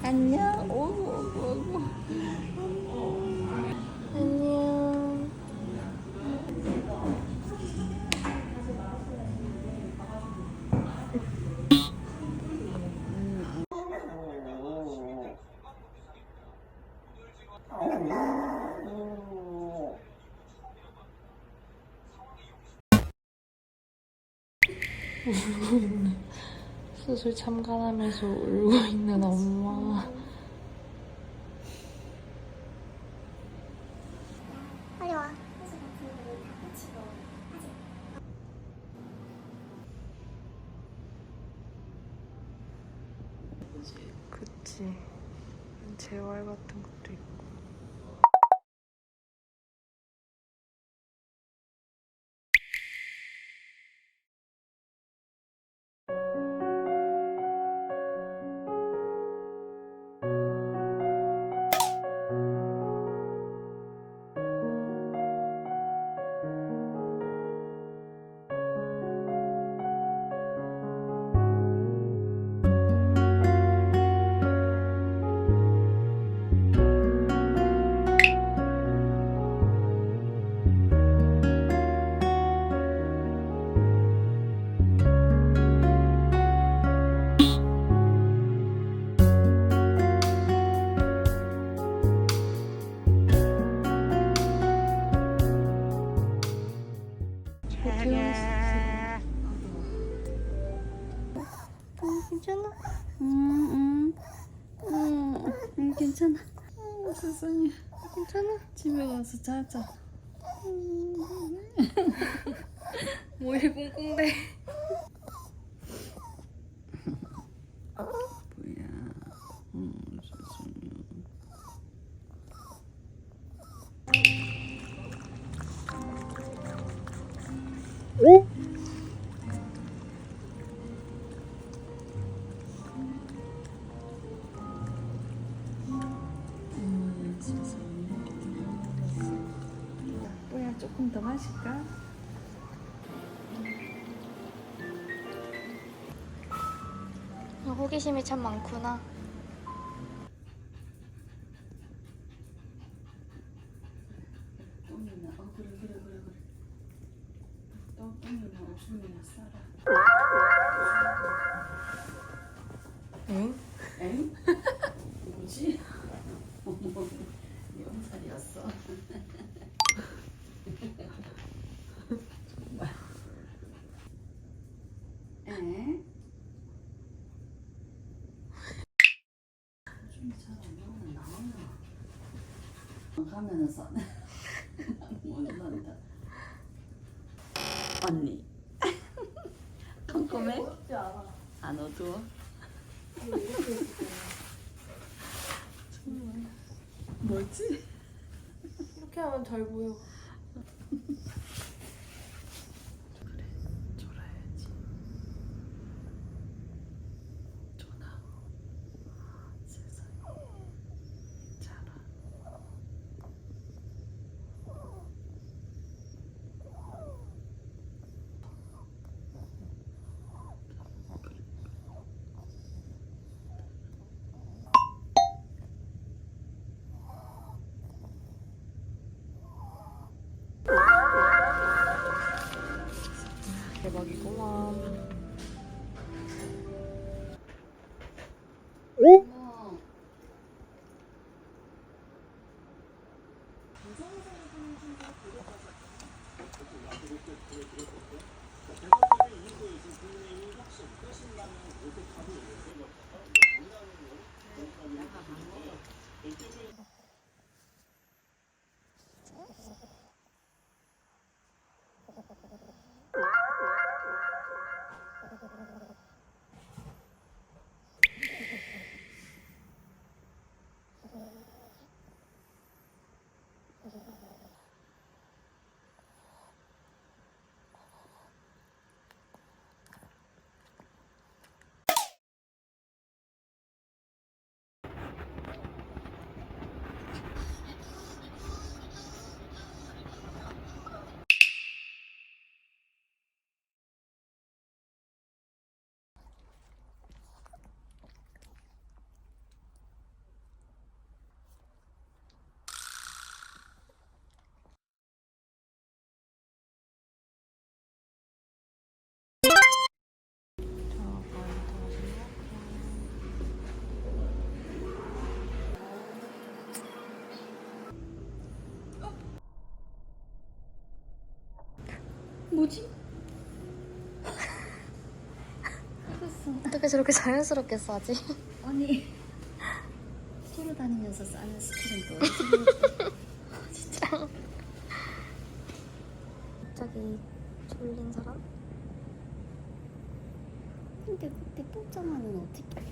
안녕. 오구. 안녕. 울고 있는 수술 참관하면서 울고 있는 엄마. 빨리 와. 그치. 재활 같은 것도 있고. 괜찮아? 괜찮아. 세상에. 괜찮아? 집에 가서 자자. 뭐해 꽁꽁대. 뭐야? 세상에. 오? 뭐야, 조금 더 마실까? 호기심이 참 많구나. 똥이나 오줌이나 싸라. 응? 엥? 뭐지? 어머, 영살이었어. 정말. 에? 오줌이 잘안 나오나? 가면은 싸네. 못 난다. 언니. 컴컴해? 안 어두워? 정말. 뭐지? 이렇게 하면 잘 보여. 그래, 졸아야지. 졸아. 세상에. 자라. 대박이구만. 오? 뭐지? 어떻게 저렇게 자연스럽게 싸지? 아니 돌아다니면서 싸는 스킬은 또 어디서 진짜. 갑자기 졸린 사람? 근데 그때 뽑자마는 어떻게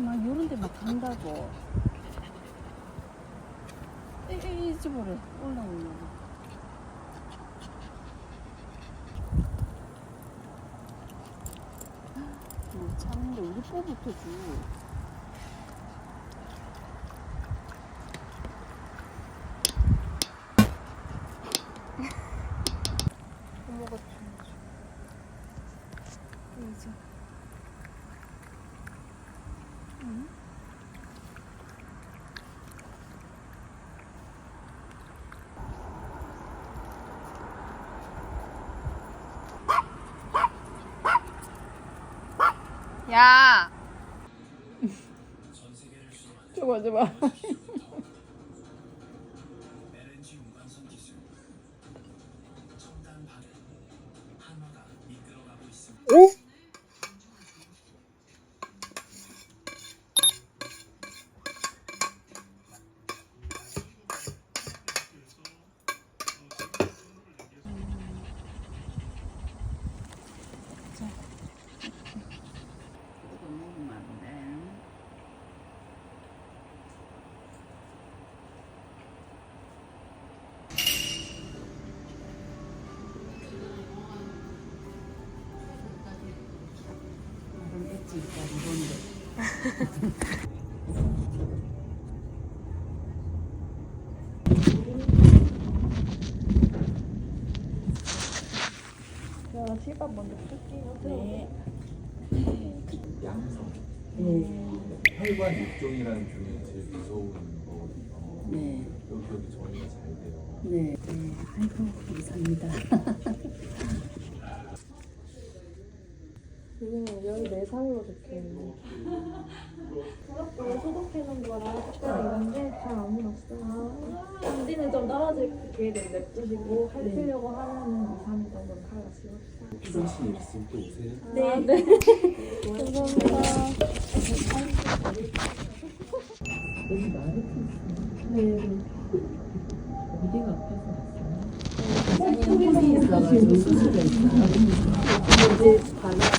막 요런 데 막 간다고 이 집으로 올라오려고 못 참는데 우리 뽑부터 주 어머가 이제 야! 저거 저거 진짜 이건데 자, 실밥 먼저 쓸게요. 네. 양성. 네. 혈관 육종이라는 종이 제일 무서운 거거든요. 네. 여기 정리가 잘 돼요. 네. 네. 아이고 감사합니다. 여기는 14살로 적혀있네. 소독도 소독해놓은 거라 특별히 이런데 잘 안 묻었어요. 단지는 좀 떨어지게 냅두시고 핥으려고 하면은 2, 3일 정도 칼라시고. 필요하신 일 있으면 또 오세요. 네. 네. 감사합니다. 여기 나를 폈어. 네. 어디가 아파서 왔어요? 소리가 있어가지고 수술을 했어요. 이제 다녀왔어.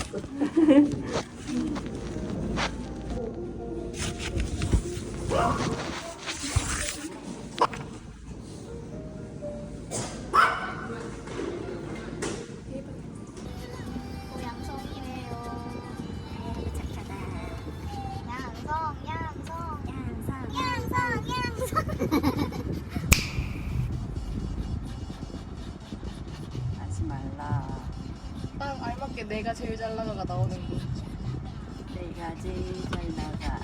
내가 제일 잘 나가가 나오는 거. 내가 제일 잘 나가.